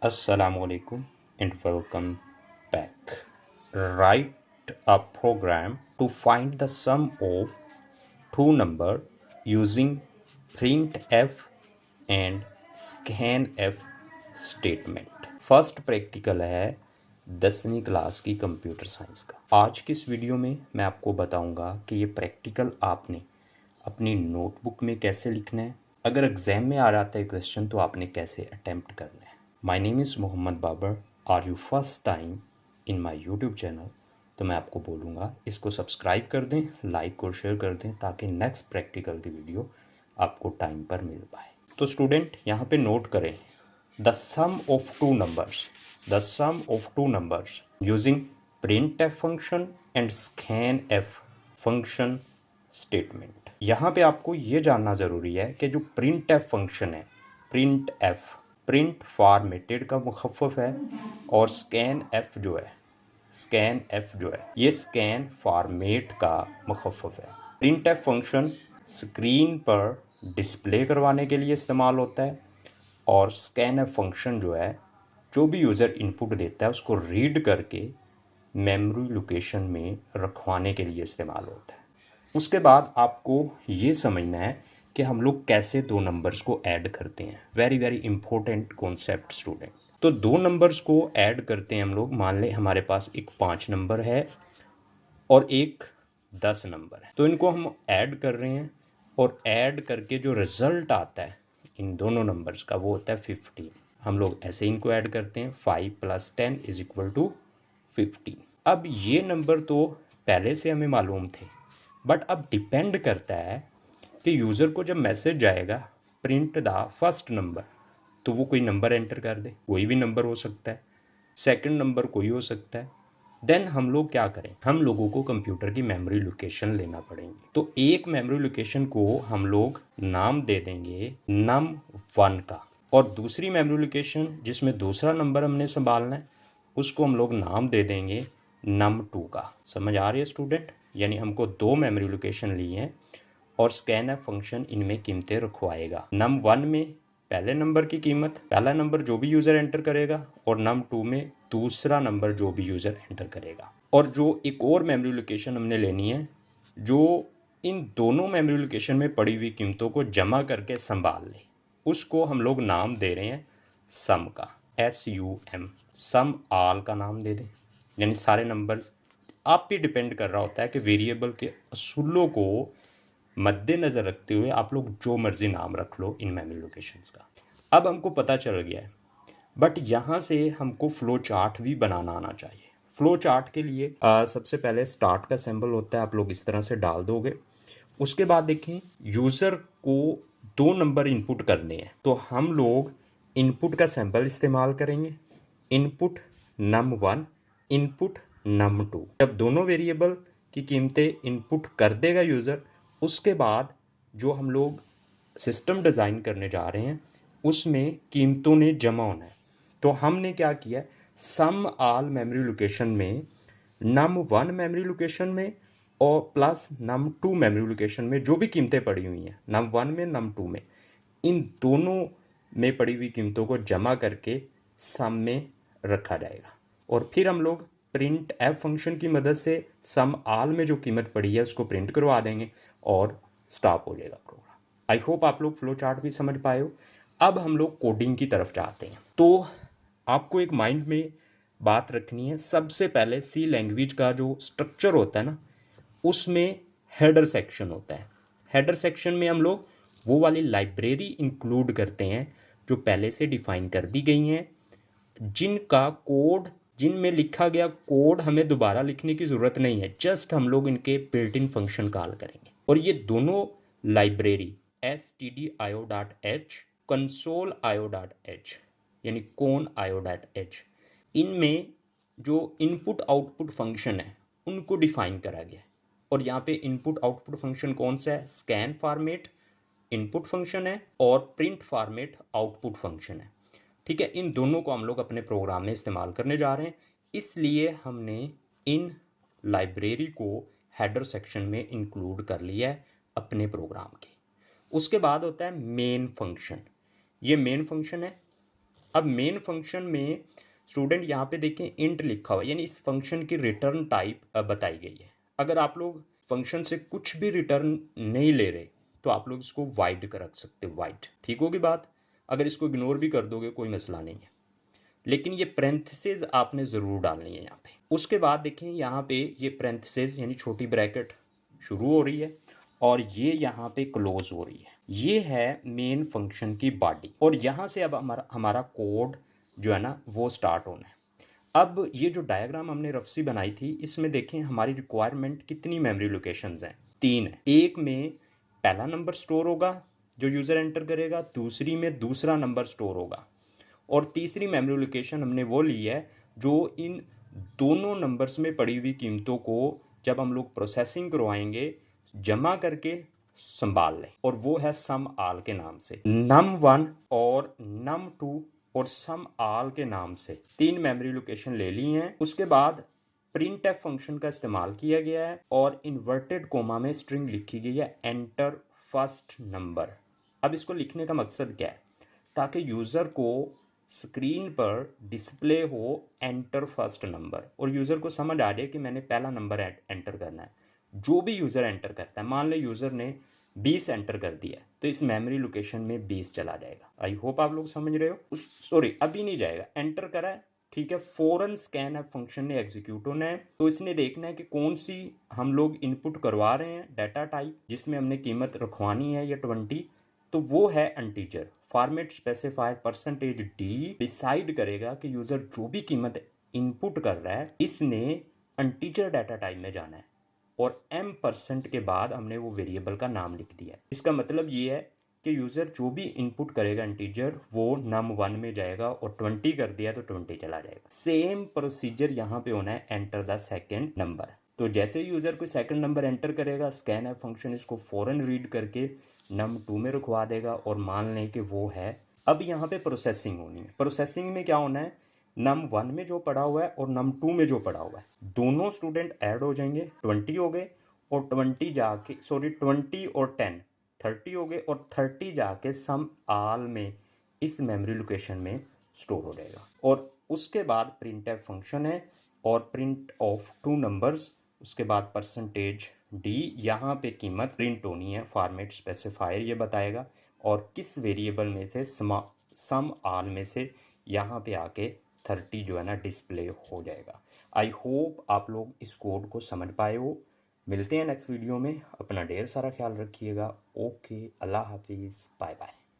Assalamu alaikum and welcome back. Write a program to find the sum of two numbers using printf and scanf statement. First practical है 10वीं class की computer science का। आज की इस video में मैं आपको बताऊंगा कि ये प्रैक्टिकल आपने अपनी नोटबुक में कैसे लिखना है, अगर एग्जाम में आ जाता है क्वेश्चन तो आपने कैसे अटेम्प्ट करना है। My name is Mohammad Babar. Are you first time in my YouTube channel? तो मैं आपको बोलूँगा इसको सब्सक्राइब कर दें, लाइक और शेयर कर दें ताकि नेक्स्ट प्रैक्टिकल की वीडियो आपको टाइम पर मिल पाए। तो स्टूडेंट यहाँ पे नोट करें, the sum of two numbers using printf function and scanf function statement. यहाँ पे आपको ये जानना ज़रूरी है कि जो printf फंक्शन है, प्रिंट फॉर्मेटेड का मुखफ़फ़ है, और scanf जो है ये स्कैन फॉर्मेट का मुखफ़फ़ है। printf फंक्शन स्क्रीन पर डिस्प्ले करवाने के लिए इस्तेमाल होता है, और scanf फंक्शन जो है जो भी यूज़र इनपुट देता है उसको रीड करके मेमोरी लोकेशन में रखवाने के लिए इस्तेमाल होता है। उसके बाद आपको ये समझना है कि हम लोग कैसे दो नंबर्स को ऐड करते हैं। Very very important concept student. तो दो नंबर्स को ऐड करते हैं हम लोग। मान लें हमारे पास एक 5 नंबर है और एक 10 नंबर है, तो इनको हम ऐड कर रहे हैं, और ऐड करके जो रिज़ल्ट आता है इन दोनों नंबर्स का वो होता है 15। हम लोग ऐसे इनको ऐड करते हैं, 5 + 10 = 15। अब ये नंबर तो पहले से हमें मालूम थे, बट अब डिपेंड करता है कि यूज़र को जब मैसेज जाएगा प्रिंट द फर्स्ट नंबर, तो वो कोई नंबर एंटर कर दे, कोई भी नंबर हो सकता है, सेकंड नंबर कोई हो सकता है। देन हम लोग क्या करें, हम लोगों को कंप्यूटर की मेमोरी लोकेशन लेना पड़ेगी। तो एक मेमोरी लोकेशन को हम लोग नाम दे देंगे num1 का, और दूसरी मेमोरी लोकेशन जिसमें दूसरा नंबर हमने संभालना है उसको हम लोग नाम दे देंगे num2 का। समझ आ रही है स्टूडेंट? यानी हमको दो मेमोरी लोकेशन ली हैं और scanf फंक्शन इनमें कीमतें रखवाएगा। num1 में पहले नंबर की कीमत, पहला नंबर जो भी यूज़र एंटर करेगा, और num2 में दूसरा नंबर जो भी यूज़र एंटर करेगा। और जो एक और मेमोरी लोकेशन हमने लेनी है जो इन दोनों मेमोरी लोकेशन में पड़ी हुई कीमतों को जमा करके संभाल ले, उसको हम लोग नाम दे रहे हैं सम का, SUM। सम आल का नाम दे दें, यानी सारे नंबर्स। आप पे डिपेंड कर रहा होता है कि वेरिएबल के असूलों को मद्देनज़र रखते हुए आप लोग जो मर्ज़ी नाम रख लो इन मेमोरी लोकेशंस का। अब हमको पता चल गया है, बट यहाँ से हमको फ़्लो चार्ट भी बनाना आना चाहिए। फ़्लो चार्ट के लिए सबसे पहले स्टार्ट का सिंबल होता है, आप लोग इस तरह से डाल दोगे। उसके बाद देखें, यूज़र को दो नंबर इनपुट करने हैं, तो हम लोग इनपुट का सिंबल इस्तेमाल करेंगे, इनपुट num1, इनपुट num2। जब दोनों वेरिएबल की कीमतें इनपुट कर देगा यूज़र, उसके बाद जो हम लोग सिस्टम डिज़ाइन करने जा रहे हैं उसमें कीमतों ने जमा होना है। तो हमने क्या किया, सम आल मेमोरी लोकेशन में num1 मेमोरी लोकेशन में और प्लस num2 मेमोरी लोकेशन में जो भी कीमतें पड़ी हुई हैं, num1 में num2 में, इन दोनों में पड़ी हुई कीमतों को जमा करके सम में रखा जाएगा। और फिर हम लोग प्रिंट एफ फंक्शन की मदद से सम आल में जो कीमत पड़ी है उसको प्रिंट करवा देंगे और स्टॉप हो जाएगा प्रोग्राम। आई होप आप लोग फ्लो चार्ट भी समझ पाए हो। अब हम लोग कोडिंग की तरफ जाते हैं। तो आपको एक माइंड में बात रखनी है, सबसे पहले सी लैंग्वेज का जो स्ट्रक्चर होता है ना, उसमें हेडर सेक्शन होता है। हेडर सेक्शन में हम लोग वो वाली लाइब्रेरी इंक्लूड करते हैं जो पहले से डिफाइन कर दी गई हैं, जिनका कोड, जिनमें लिखा गया कोड हमें दोबारा लिखने की ज़रूरत नहीं है, जस्ट हम लोग इनके बिल्ट इन फंक्शन कॉल करेंगे। और ये दोनों लाइब्रेरी stdio.h, console.io.h यानी con.io.h, इनमें जो इनपुट आउटपुट फंक्शन है उनको डिफाइन करा गया है। और यहाँ पे इनपुट आउटपुट फंक्शन कौन सा है, स्कैन फॉर्मेट इनपुट फंक्शन है और प्रिंट फॉर्मेट आउटपुट फंक्शन है। ठीक है, इन दोनों को हम लोग अपने प्रोग्राम में इस्तेमाल करने जा रहे हैं, इसलिए हमने इन लाइब्रेरी को हेडर सेक्शन में इंक्लूड कर लिया है अपने प्रोग्राम के। उसके बाद होता है मेन फंक्शन। ये मेन फंक्शन है, अब मेन फंक्शन में स्टूडेंट यहाँ पे देखें इंट लिखा हुआ है, यानी इस फंक्शन की रिटर्न टाइप बताई गई है। अगर आप लोग फंक्शन से कुछ भी रिटर्न नहीं ले रहे तो आप लोग इसको वाइड कर रख सकते हो, वाइड। ठीक होगी बात। अगर इसको इग्नोर भी कर दोगे कोई मसला नहीं है, लेकिन ये पैरेंथेसिस आपने ज़रूर डालनी है यहाँ पे। उसके बाद देखें यहाँ पे ये पैरेंथेसिस यानी छोटी ब्रैकेट शुरू हो रही है और ये यहाँ पे क्लोज हो रही है। ये है मेन फंक्शन की बॉडी और यहाँ से अब हमारा कोड जो है ना वो स्टार्ट होना है। अब ये जो डायग्राम हमने रफसी बनाई थी इसमें देखें हमारी रिक्वायरमेंट कितनी मेमोरी लोकेशंस हैं, 3 है। एक में पहला नंबर स्टोर होगा जो यूज़र एंटर करेगा, दूसरी में दूसरा नंबर स्टोर होगा और तीसरी मेमोरी लोकेशन हमने वो ली है जो इन दोनों नंबर्स में पड़ी हुई कीमतों को जब हम लोग प्रोसेसिंग करवाएंगे जमा करके संभाल लें, और वो है सम आल के नाम से। num1 और num2 और सम आल के नाम से 3 मेमोरी लोकेशन ले ली हैं। उसके बाद printf फंक्शन का इस्तेमाल किया गया है और इन्वर्टेड कोमा में स्ट्रिंग लिखी गई है एंटर फर्स्ट नंबर। अब इसको लिखने का मकसद क्या है, ताकि यूज़र को स्क्रीन पर डिस्प्ले हो एंटर फर्स्ट नंबर और यूज़र को समझ आ जाए कि मैंने पहला नंबर एंटर करना है। जो भी यूज़र एंटर करता है, मान ले यूज़र ने 20 एंटर कर दिया तो इस मेमोरी लोकेशन में 20 चला जाएगा। आई होप आप लोग समझ रहे हो। सॉरी, अभी नहीं जाएगा, एंटर करा है, ठीक है। फौरन स्कैन एफ फंक्शन ने एग्जीक्यूट होना है, तो इसने देखना है कि कौन सी हम लोग इनपुट करवा रहे हैं डाटा टाइप जिसमें हमने कीमत रखवानी है या 20, तो वो है integer. Format specifier percentage D decide करेगा कि यूज़र जो भी कीमत इनपुट कर रहा है इसने इंटीजर डाटा टाइप में जाना है और m% के बाद हमने वो वेरिएबल का नाम लिख दिया है। इसका मतलब ये है कि यूज़र जो भी इनपुट करेगा इंटीजर वो num1 में जाएगा और 20 कर दिया तो 20 चला जाएगा। सेम प्रोसीजर यहाँ पे होना है एंटर द सेकेंड नंबर। तो जैसे ही यूज़र कोई सेकंड नंबर एंटर करेगा स्कैन एफ फंक्शन इसको फ़ौरन रीड करके num2 में रुकवा देगा और मान लें कि वो है। अब यहाँ पे प्रोसेसिंग होनी है। प्रोसेसिंग में क्या होना है, num1 में जो पड़ा हुआ है और num2 में जो पड़ा हुआ है दोनों स्टूडेंट ऐड हो जाएंगे, 20 हो गए और 20 जाके 20 और 10 30 हो गए और 30 जाके सम आल में इस मेमोरी लोकेशन में स्टोर हो जाएगा। और उसके बाद प्रिंट एफ फंक्शन है और प्रिंट ऑफ 2 नंबर्स, उसके बाद परसेंटेज डी, यहाँ पे कीमत प्रिंट होनी है, फॉर्मेट स्पेसिफायर ये बताएगा और किस वेरिएबल में से सम आल में से यहाँ पे आके 30 जो है ना डिस्प्ले हो जाएगा। आई होप आप लोग इस कोड को समझ पाए हो। मिलते हैं नेक्स्ट वीडियो में, अपना ढेर सारा ख्याल रखिएगा। ओके, अल्लाह हाफिज़, बाय बाय।